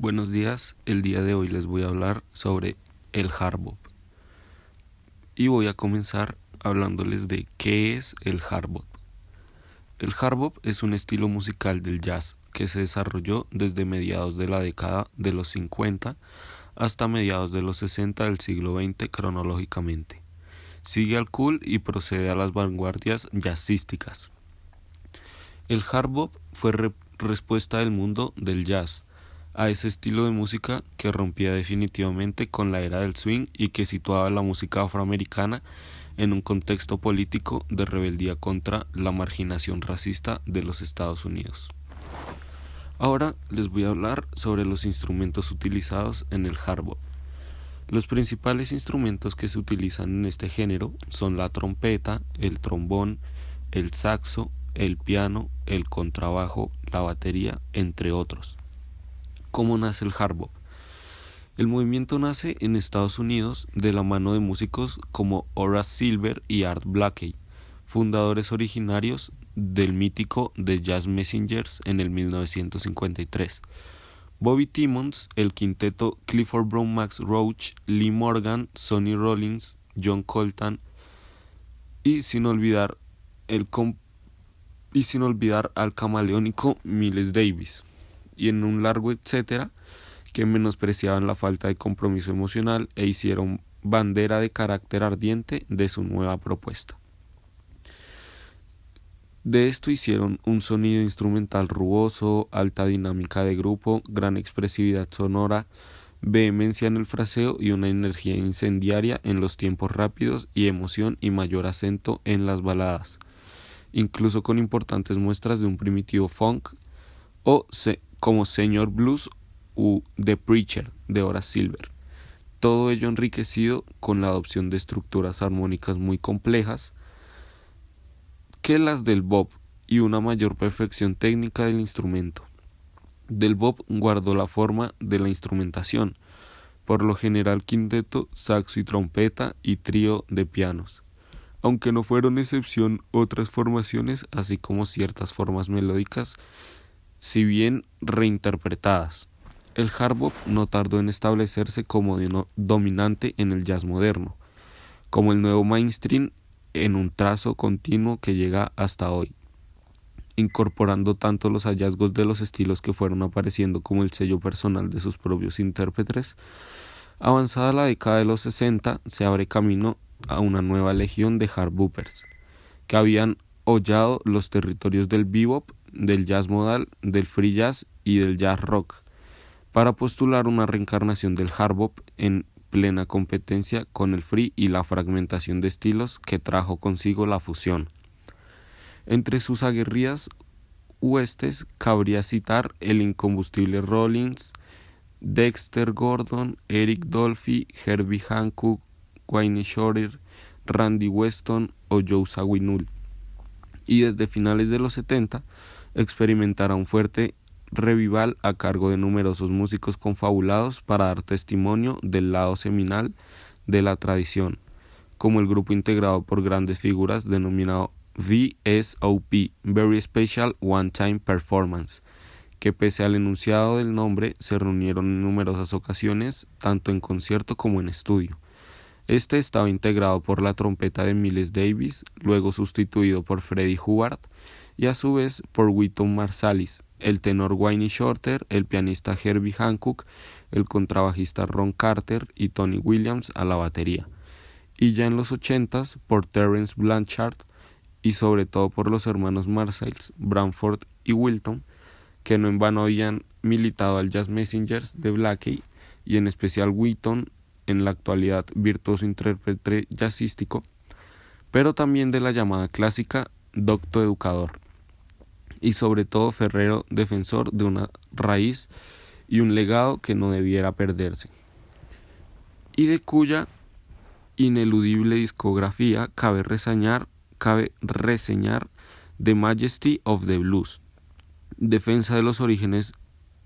Buenos días, el día de hoy les voy a hablar sobre el hard bop y voy a comenzar hablándoles de qué es el hard bop. El hard bop es un estilo musical del jazz que se desarrolló desde mediados de la década de los 50 hasta mediados de los 60 del siglo XX cronológicamente. Sigue al cool y procede a las vanguardias jazzísticas. El hard bop fue respuesta del mundo del jazz a ese estilo de música que rompía definitivamente con la era del swing y que situaba la música afroamericana en un contexto político de rebeldía contra la marginación racista de los Estados Unidos. Ahora les voy a hablar sobre los instrumentos utilizados en el hard bop. Los principales instrumentos que se utilizan en este género son la trompeta, el trombón, el saxo, el piano, el contrabajo, la batería, entre otros. ¿Cómo nace el hard bop? El movimiento nace en Estados Unidos de la mano de músicos como Horace Silver y Art Blakey, fundadores originarios del mítico The Jazz Messengers en el 1953. Bobby Timmons, el quinteto Clifford Brown Max Roach, Lee Morgan, Sonny Rollins, John Coltrane y sin olvidar al camaleónico Miles Davis, y en un largo etcétera, que menospreciaban la falta de compromiso emocional e hicieron bandera de carácter ardiente de su nueva propuesta. De esto hicieron un sonido instrumental rugoso, alta dinámica de grupo, gran expresividad sonora, vehemencia en el fraseo y una energía incendiaria en los tiempos rápidos y emoción y mayor acento en las baladas, incluso con importantes muestras de un primitivo funk como Senior Blues u The Preacher de Horace Silver. Todo ello enriquecido con la adopción de estructuras armónicas muy complejas que las del bop y una mayor perfección técnica del instrumento. Del bop guardó la forma de la instrumentación, por lo general quinteto, saxo y trompeta y trío de pianos, aunque no fueron excepción otras formaciones, así como ciertas formas melódicas, si bien reinterpretadas. El hard bop no tardó en establecerse como dominante en el jazz moderno, como el nuevo mainstream en un trazo continuo que llega hasta hoy, incorporando tanto los hallazgos de los estilos que fueron apareciendo como el sello personal de sus propios intérpretes. Avanzada la década de los 60, se abre camino a una nueva legión de hard bopers, que habían hollado los territorios del bebop, del jazz modal, del free jazz y del jazz rock, para postular una reencarnación del hard bop en plena competencia con el free y la fragmentación de estilos que trajo consigo la fusión. Entre sus aguerridas huestes cabría citar el incombustible Rollins, Dexter Gordon, Eric Dolphy, Herbie Hancock, Wayne Shorter, Randy Weston o Joe Zawinul, y desde finales de los 70 experimentará un fuerte revival a cargo de numerosos músicos confabulados para dar testimonio del lado seminal de la tradición, como el grupo integrado por grandes figuras denominado VSOP, Very Special One Time Performance, que pese al enunciado del nombre se reunieron en numerosas ocasiones, tanto en concierto como en estudio. Este estaba integrado por la trompeta de Miles Davis, luego sustituido por Freddie Hubbard, y a su vez por Wynton Marsalis, el tenor Wayne Shorter, el pianista Herbie Hancock, el contrabajista Ron Carter y Tony Williams a la batería, y ya en los 80s por Terence Blanchard y sobre todo por los hermanos Marsalis, Branford y Wilton, que no en vano habían militado al Jazz Messengers de Blakey, y en especial Wynton, en la actualidad virtuoso intérprete jazzístico, pero también de la llamada clásica docto educador, y sobre todo ferrero defensor de una raíz y un legado que no debiera perderse, y de cuya ineludible discografía cabe reseñar The Majesty of the Blues, defensa de los orígenes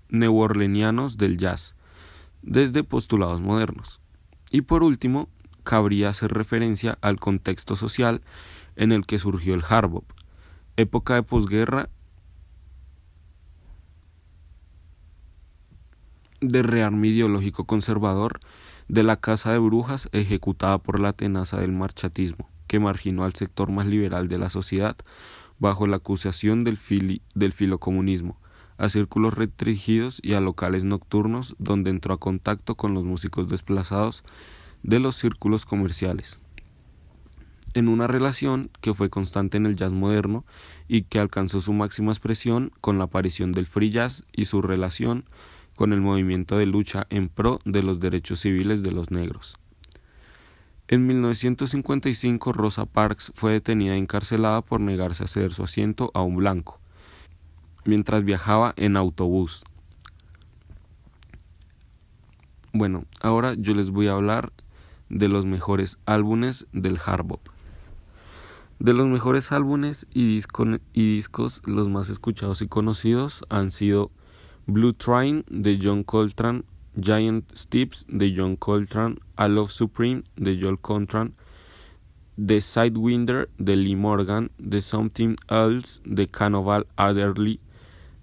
neoorleanianos del jazz, desde postulados modernos. Y por último, cabría hacer referencia al contexto social en el que surgió el hard bop, época de posguerra de rearme ideológico conservador de la caza de brujas ejecutada por la tenaza del marchatismo, que marginó al sector más liberal de la sociedad bajo la acusación del filocomunismo, a círculos restringidos y a locales nocturnos donde entró a contacto con los músicos desplazados de los círculos comerciales, en una relación que fue constante en el jazz moderno y que alcanzó su máxima expresión con la aparición del free jazz y su relación con el movimiento de lucha en pro de los derechos civiles de los negros. En 1955, Rosa Parks fue detenida y encarcelada por negarse a ceder su asiento a un blanco, mientras viajaba en autobús. Bueno, ahora yo les voy a hablar de los mejores álbumes del hard bop. De los mejores álbumes y discos, los más escuchados y conocidos han sido Blue Train de John Coltrane, Giant Steps de John Coltrane, I Love Supreme de John Coltrane, The Sidewinder de Lee Morgan, The Something Else de Cannonball Adderley,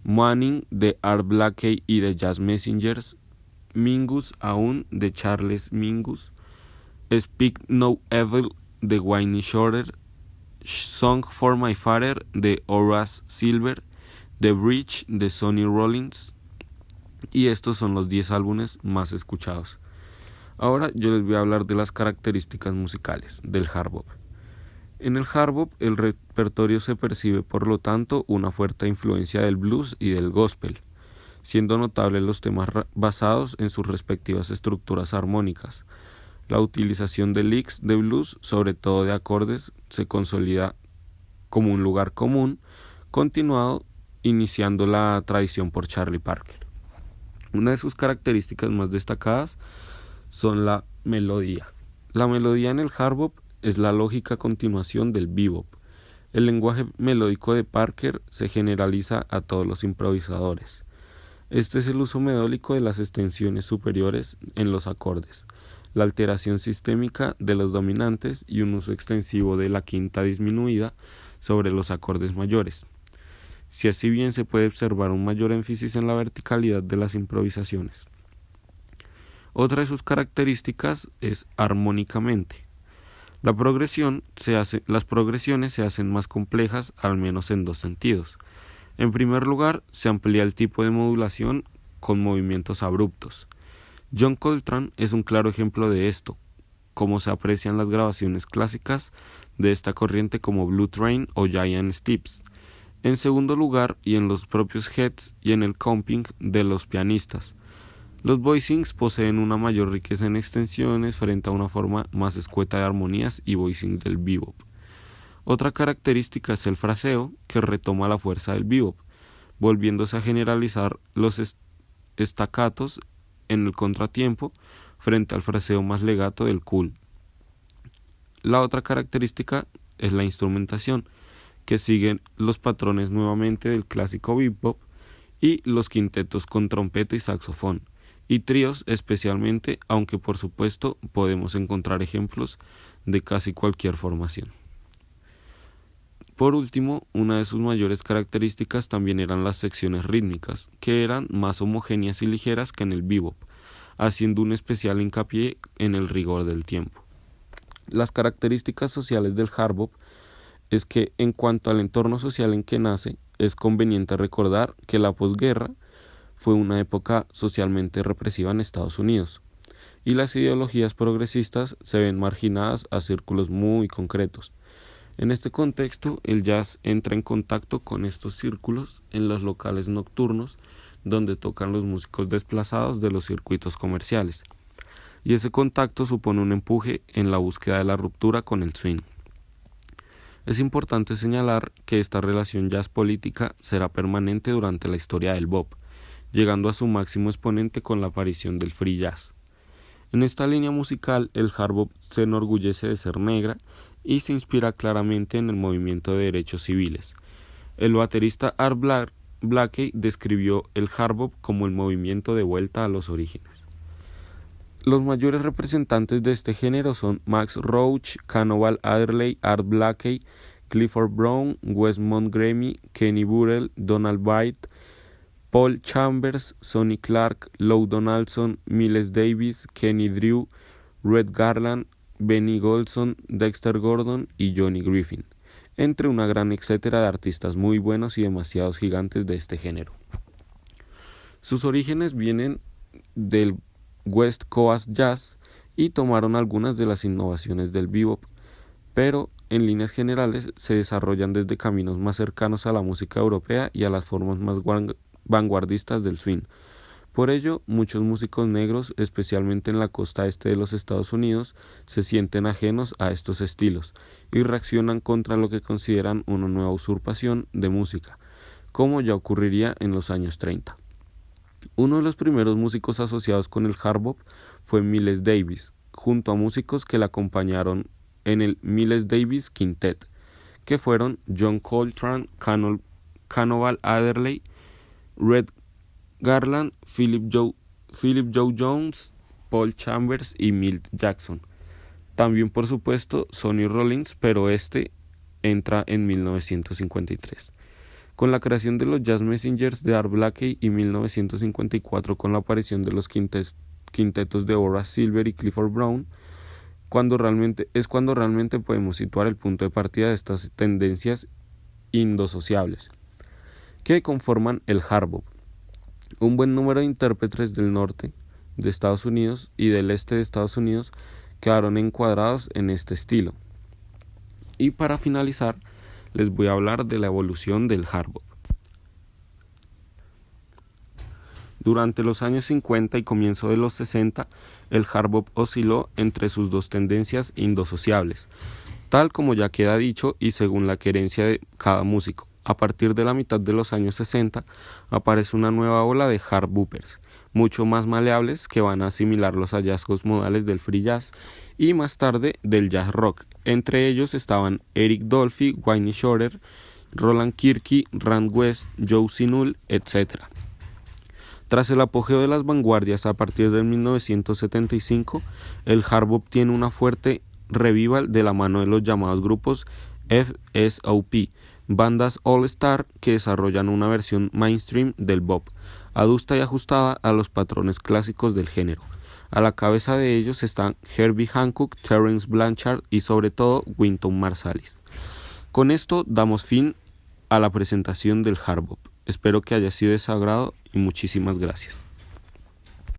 Morning de Art Blakey y The Jazz Messengers, Mingus Aún de Charles Mingus, Speak No Evil de Wayne Shorter, Song for My Father de Horace Silver, The Bridge de Sonny Rollins, y estos son los 10 álbumes más escuchados. Ahora yo les voy a hablar de las características musicales del hard bop. En el hard bop el repertorio se percibe por lo tanto una fuerte influencia del blues y del gospel, siendo notables los temas basados en sus respectivas estructuras armónicas. La utilización de licks de blues, sobre todo de acordes, se consolida como un lugar común, continuado iniciando la tradición por Charlie Parker. Una de sus características más destacadas son la melodía. La melodía en el hard bop es la lógica continuación del bebop. El lenguaje melódico de Parker se generaliza a todos los improvisadores. Este es el uso melódico de las extensiones superiores en los acordes, la alteración sistémica de los dominantes y un uso extensivo de la quinta disminuida sobre los acordes mayores. Si así bien se puede observar un mayor énfasis en la verticalidad de las improvisaciones. Otra de sus características es armónicamente. Las progresiones se hacen más complejas, al menos en dos sentidos. En primer lugar, se amplía el tipo de modulación con movimientos abruptos. John Coltrane es un claro ejemplo de esto, como se aprecian las grabaciones clásicas de esta corriente como Blue Train o Giant Steps. En segundo lugar, y en los propios heads y en el comping de los pianistas. Los voicings poseen una mayor riqueza en extensiones frente a una forma más escueta de armonías y voicing del bebop. Otra característica es el fraseo, que retoma la fuerza del bebop, volviéndose a generalizar los staccatos en el contratiempo frente al fraseo más legato del cool. La otra característica es la instrumentación, que sigue los patrones nuevamente del clásico bebop y los quintetos con trompeta y saxofón, y tríos especialmente, aunque por supuesto podemos encontrar ejemplos de casi cualquier formación. Por último, una de sus mayores características también eran las secciones rítmicas, que eran más homogéneas y ligeras que en el bebop, haciendo un especial hincapié en el rigor del tiempo. Las características sociales del hard bop es que, en cuanto al entorno social en que nace, es conveniente recordar que la posguerra fue una época socialmente represiva en Estados Unidos, y las ideologías progresistas se ven marginadas a círculos muy concretos. En este contexto, el jazz entra en contacto con estos círculos en los locales nocturnos donde tocan los músicos desplazados de los circuitos comerciales, y ese contacto supone un empuje en la búsqueda de la ruptura con el swing. Es importante señalar que esta relación jazz-política será permanente durante la historia del bop, llegando a su máximo exponente con la aparición del free jazz. En esta línea musical, el hard bop se enorgullece de ser negra y se inspira claramente en el movimiento de derechos civiles. El baterista Art Blakey describió el hard bop como el movimiento de vuelta a los orígenes. Los mayores representantes de este género son Max Roach, Cannonball Adderley, Art Blakey, Clifford Brown, Wes Montgomery, Kenny Burrell, Donald Byrd, Paul Chambers, Sonny Clark, Lou Donaldson, Miles Davis, Kenny Drew, Red Garland, Benny Golson, Dexter Gordon y Johnny Griffin, entre una gran etcétera de artistas muy buenos y demasiados gigantes de este género. Sus orígenes vienen del West Coast Jazz y tomaron algunas de las innovaciones del bebop, pero en líneas generales se desarrollan desde caminos más cercanos a la música europea y a las formas más vanguardistas del swing. Por ello, muchos músicos negros, especialmente en la costa este de los Estados Unidos, se sienten ajenos a estos estilos y reaccionan contra lo que consideran una nueva usurpación de música, como ya ocurriría en los años 30. Uno de los primeros músicos asociados con el hard bop fue Miles Davis, junto a músicos que le acompañaron en el Miles Davis Quintet, que fueron John Coltrane, Cannonball Adderley, Red Garland, Philip Joe Jones, Paul Chambers y Milt Jackson. También, por supuesto, Sonny Rollins, pero este entra en 1953. Con la creación de los Jazz Messengers de Art Blakey y 1954 con la aparición de los quintetos de Horace Silver y Clifford Brown, cuando realmente podemos situar el punto de partida de estas tendencias indosociables que conforman el hard bop. Un buen número de intérpretes del norte de Estados Unidos y del este de Estados Unidos quedaron encuadrados en este estilo. Y para finalizar, les voy a hablar de la evolución del hard bop. Durante los años 50 y comienzo de los 60, el hard bop osciló entre sus dos tendencias indosociables, tal como ya queda dicho y según la querencia de cada músico. A partir de la mitad de los años 60 aparece una nueva ola de hard boppers, mucho más maleables, que van a asimilar los hallazgos modales del free jazz y más tarde del jazz rock. Entre ellos estaban Eric Dolphy, Wayne Shorter, Roland Kirky, Rand West, Joe Zawinul, etc. Tras el apogeo de las vanguardias a partir de 1975, el hard bop tiene una fuerte revival de la mano de los llamados grupos FSOP, bandas all-star que desarrollan una versión mainstream del bop, adusta y ajustada a los patrones clásicos del género. A la cabeza de ellos están Herbie Hancock, Terence Blanchard y sobre todo Wynton Marsalis. Con esto damos fin a la presentación del hard bop. Espero que haya sido de su agrado y muchísimas gracias.